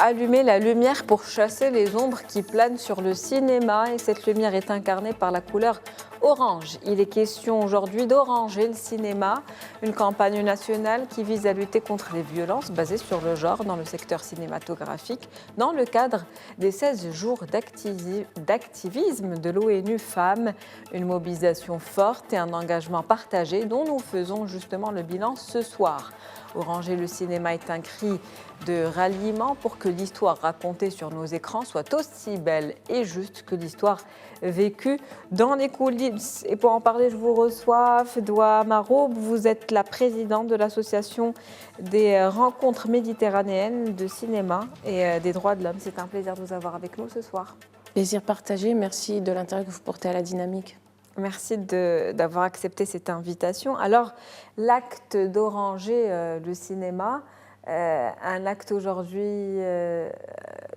allumer la lumière pour chasser les ombres qui planent sur le cinéma. Et cette lumière est incarnée par la couleur orange. Il est question aujourd'hui d'oranger le cinéma, une campagne nationale qui vise à lutter contre les violences basées sur le genre dans le secteur cinématographique, dans le cadre des 16 jours d'activisme de l'ONU Femmes. Une mobilisation forte et un engagement partagé dont nous faisons justement le bilan ce soir. Oranger le cinéma est un cri de ralliement pour que l'histoire racontée sur nos écrans soit aussi belle et juste que l'histoire vécue dans les coulisses. Et pour en parler, je vous reçois Fedwa Maroub. Vous êtes la présidente de l'association des rencontres méditerranéennes de cinéma et des droits de l'homme. C'est un plaisir de vous avoir avec nous ce soir. Plaisir partagé. Merci de l'intérêt que vous portez à la dynamique. Merci d'avoir accepté cette invitation. Alors, l'acte d'oranger le cinéma, un acte aujourd'hui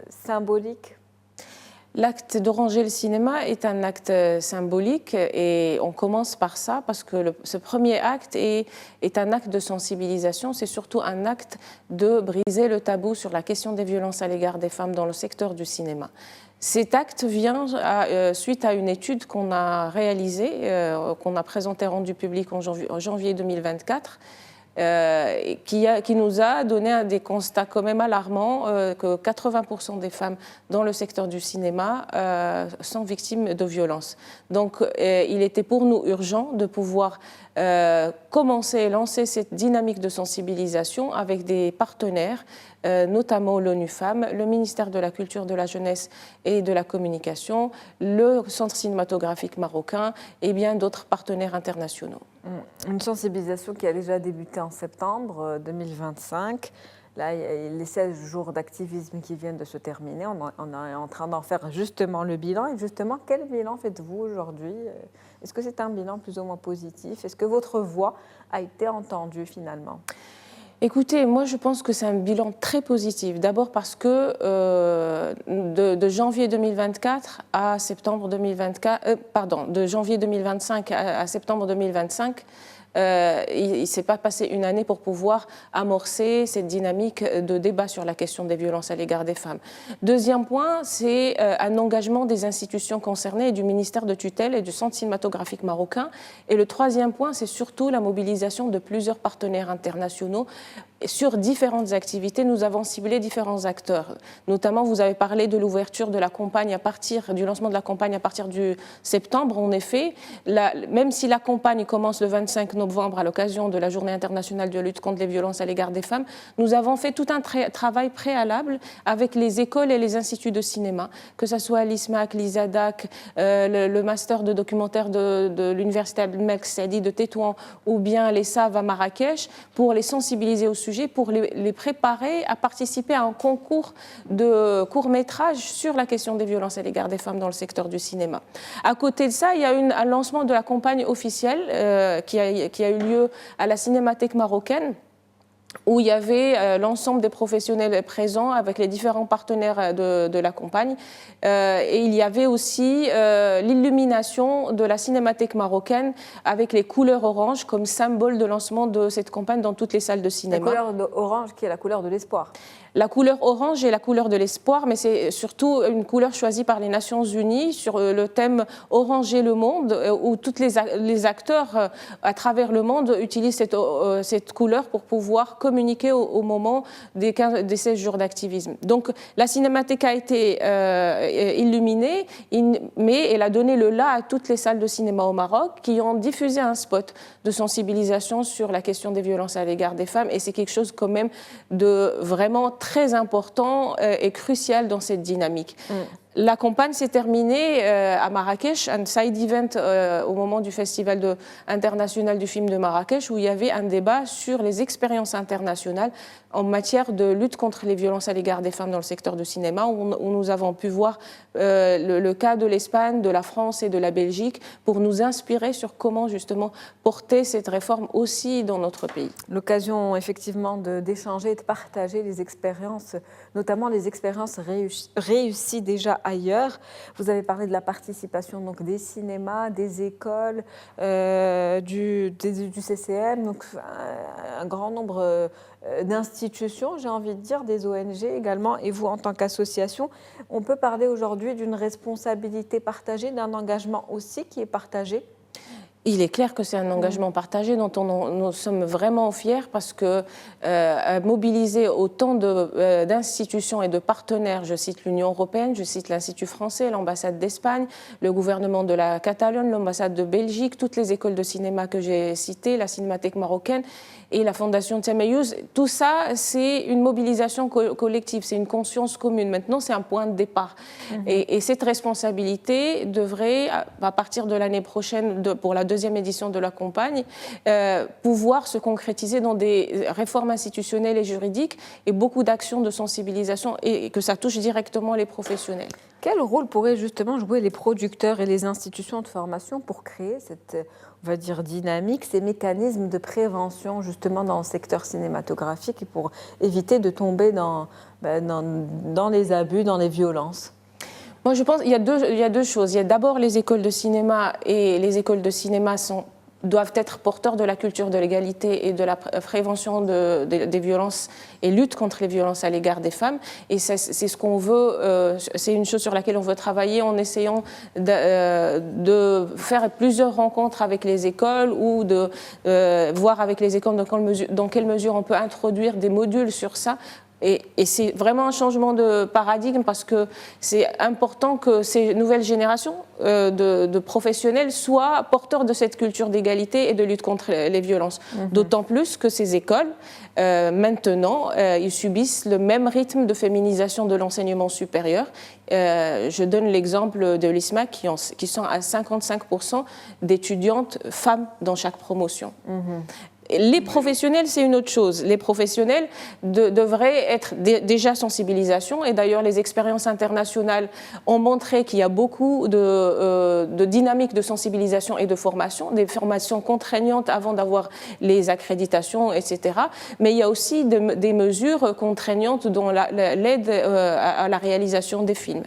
symbolique? L'acte d'oranger le cinéma est un acte symbolique et on commence par ça parce que ce premier acte est un acte de sensibilisation. C'est surtout un acte de briser le tabou sur la question des violences à l'égard des femmes dans le secteur du cinéma. Cet acte vient suite à une étude qu'on a réalisée, qu'on a présentée, rendue publique en janvier 2024, qui nous a donné des constats quand même alarmants, que 80% des femmes dans le secteur du cinéma sont victimes de violences. Donc il était pour nous urgent de pouvoir commencer et lancer cette dynamique de sensibilisation avec des partenaires, notamment l'ONU Femmes, le ministère de la Culture, de la Jeunesse et de la Communication, le Centre cinématographique marocain et bien d'autres partenaires internationaux. Une sensibilisation qui a déjà débuté en septembre 2025. Là, il y a les 16 jours d'activisme qui viennent de se terminer. On est en train d'en faire justement le bilan. Et justement, quel bilan faites-vous aujourd'hui? Est-ce que c'est un bilan plus ou moins positif? Est-ce que votre voix a été entendue finalement? Écoutez, moi je pense que c'est un bilan très positif. D'abord parce que de janvier 2024 à septembre 2024, de janvier 2025 à septembre 2025, il ne s'est pas passé une année pour pouvoir amorcer cette dynamique de débat sur la question des violences à l'égard des femmes. Deuxième point, c'est un engagement des institutions concernées et du ministère de tutelle et du Centre cinématographique marocain. Et le troisième point, c'est surtout la mobilisation de plusieurs partenaires internationaux. Sur différentes activités, nous avons ciblé différents acteurs. Notamment, vous avez parlé de l'ouverture de la campagne du lancement de la campagne à partir du septembre. En effet, même si la campagne commence le 25 novembre à l'occasion de la Journée internationale de lutte contre les violences à l'égard des femmes, nous avons fait tout un travail préalable avec les écoles et les instituts de cinéma, que ce soit l'ISMAC, l'ISADAC, le master de documentaire de l'Université Abdelmalek Saadi de Tétouan ou bien les SAV à Marrakech, pour les sensibiliser au sujet, pour les préparer à participer à un concours de court-métrage sur la question des violences à l'égard des femmes dans le secteur du cinéma. À côté de ça, il y a un lancement de la campagne officielle qui a eu lieu à la Cinémathèque marocaine, où il y avait l'ensemble des professionnels présents avec les différents partenaires de la campagne. Et il y avait aussi l'illumination de la Cinémathèque marocaine avec les couleurs orange comme symbole de lancement de cette campagne dans toutes les salles de cinéma. La couleur orange qui est la couleur de l'espoir. La couleur orange est la couleur de l'espoir, mais c'est surtout une couleur choisie par les Nations Unies sur le thème « Oranger le monde », où tous les acteurs à travers le monde utilisent cette couleur pour pouvoir communiquer au moment des 16 jours d'activisme. Donc la cinémathèque a été illuminée, mais elle a donné le là à toutes les salles de cinéma au Maroc qui ont diffusé un spot de sensibilisation sur la question des violences à l'égard des femmes, et c'est quelque chose quand même de vraiment très important et crucial dans cette dynamique. La campagne s'est terminée à Marrakech, un side event au moment du Festival international du film de Marrakech, où il y avait un débat sur les expériences internationales en matière de lutte contre les violences à l'égard des femmes dans le secteur du cinéma, où nous avons pu voir le cas de l'Espagne, de la France et de la Belgique pour nous inspirer sur comment justement porter cette réforme aussi dans notre pays. L'occasion effectivement d'échanger et de partager les expériences, notamment les expériences réussies déjà ailleurs. Vous avez parlé de la participation donc, des cinémas, des écoles, du CCM, donc un grand nombre d'institutions, j'ai envie de dire, des ONG également, et vous en tant qu'association. On peut parler aujourd'hui d'une responsabilité partagée, d'un engagement aussi qui est partagé? Il est clair que c'est un engagement partagé dont nous sommes vraiment fiers parce que mobiliser autant d'institutions et de partenaires, je cite l'Union européenne, je cite l'Institut français, l'ambassade d'Espagne, le gouvernement de la Catalogne, l'ambassade de Belgique, toutes les écoles de cinéma que j'ai citées, la Cinémathèque marocaine et la Fondation Tsemeyouz, tout ça, c'est une mobilisation collective, c'est une conscience commune. Maintenant, c'est un point de départ. Et cette responsabilité devrait, à partir de l'année prochaine, pour la deuxième édition de la campagne, pouvoir se concrétiser dans des réformes institutionnelles et juridiques et beaucoup d'actions de sensibilisation et que ça touche directement les professionnels. Quel rôle pourraient justement jouer les producteurs et les institutions de formation pour créer cette, on va dire, dynamique, ces mécanismes de prévention justement dans le secteur cinématographique et pour éviter de tomber dans les abus, dans les violences? Moi, je pense qu'il y a deux choses. Il y a d'abord les écoles de cinéma, et les écoles de cinéma doivent être porteurs de la culture de l'égalité et de la prévention des violences et lutte contre les violences à l'égard des femmes. Et c'est ce qu'on veut, c'est une chose sur laquelle on veut travailler en essayant de faire plusieurs rencontres avec les écoles ou de voir avec les écoles dans quelle mesure on peut introduire des modules sur ça. Et c'est vraiment un changement de paradigme parce que c'est important que ces nouvelles générations de professionnels soient porteurs de cette culture d'égalité et de lutte contre les violences. D'autant plus que ces écoles, maintenant, ils subissent le même rythme de féminisation de l'enseignement supérieur. Je donne l'exemple de l'ISMAC qui sont à 55% d'étudiantes femmes dans chaque promotion. Les professionnels, c'est une autre chose. Les professionnels devraient être déjà sensibilisation. Et d'ailleurs, les expériences internationales ont montré qu'il y a beaucoup de dynamiques de sensibilisation et de formation, des formations contraignantes avant d'avoir les accréditations, etc. Mais il y a aussi des mesures contraignantes dont l'aide à la réalisation des films.